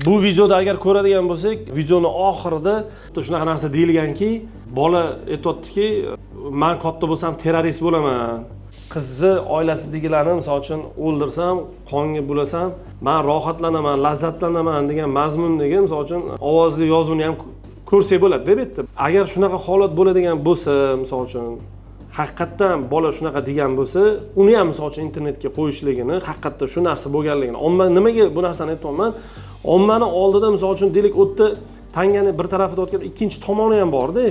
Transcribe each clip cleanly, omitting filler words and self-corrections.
Bu videoda agar ko'radigan bo'lsak, videoning oxirida shunaqa narsa deyilganki, bola aytayaptiki, men katta bo'lsam terrorist bo'laman. Qizni oilasidagilarni misol uchun o'ldirsam, qonga bulasam, men rohatlanaman, lazzatlanaman degan mazmundagi misol uchun ovozli yozuvni ham ko'rsak bo'ladi deb aytdi. Agar shunaqa holat bo'ladigan bo'lsa, misol uchun haqiqatdan bola shunaqa degan bo'lsa, uni ham misol uchun internetga qo'yishligini, haqiqatda shu narsa bo'lganligini, omma nimaga bu narsani aytayapman? Ommani oldida misol uchun deylik, o'tda tangani bir tarafida o'tgan ikkinchi tomoni ham bor-da.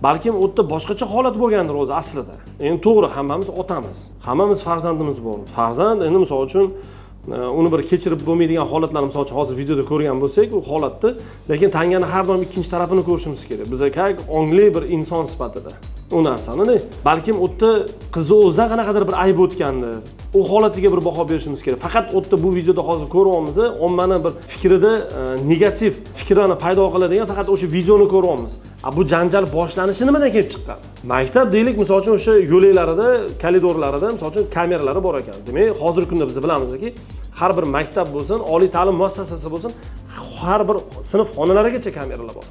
Balkim o'tda boshqacha holat bo'lgandir o'zi aslida. Endi to'g'ri, hammamiz otamiz. Hammamiz farzandimiz bor. Farzand endi misol uchun uni bir kechirib bo'lmaydigan holatlarni misol uchun hozir videoda ko'rgan bo'lsak, u holatni, lekin tangani har doim ikkinchi tarafini ko'rishimiz kerak. Biz как ongli bir inson sifatida u narsani, balkim o'tda qizni o'zidan qanaqadir bir ayb o'tgandir. U holatiga bir baho berishimiz kerak. Faqat o'tda bu videoda hozir ko'ryapmiz, ommani bir fikrida negativ fikrlarni paydo qiladigan faqat o'sha videoni ko'ryapmiz. Bu janjal boshlanishi nimadan kelib chiqqan? Maktab deylik, misol uchun o'sha yo'laklarida, koridorlarida misol uchun kameralari bor ekan. Demak, hozirgi kunda biz bilamizki, har bir maktab bo'lsin, oliy ta'lim muassasasi bo'lsin, har bir sinf xonalarigacha kameralar bor.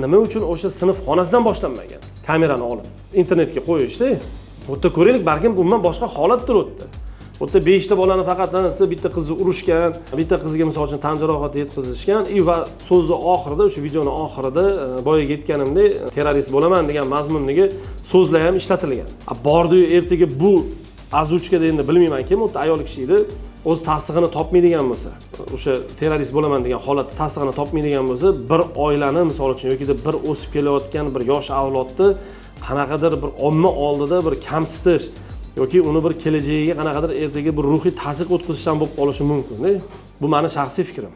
Nima uchun o'sha sinf xonasidan boshlanmagan? Kamerani olib internetga qo'yishdi. O'tda ko'raylik, balkim bundan boshqa holatdir o'tda. O'tda 5 ta bolani faqat bitta qizni urishgan, bitta qizga misol uchun tan jarohati yetkazishgan va so'zni oxirida, o'sha videoning oxirida boyaga aytganimdek, terrorist bo'laman degan mazmundagi so'zlar ham ishlatilgan. Bordi-yu ertaga bu azuchkada endi bilmayman kim, o'tda ayol kishi edi, o'z tasdig'ini topmaydigan bo'lsa, o'sha terrorist bo'laman degan holat tasdig'ini topmaydigan bo'lsa, bir oilani misol uchun yoki bir o'sib kelayotgan bir yosh avlodni qanaqadir bir omma oldida bir kamsitish yoki uni bir kelajagiga qanaqadir ertaga bir ruhiy ta'sir o'tkazishdan bo'lib qolishi mumkin. Bu meni shaxsiy fikrim.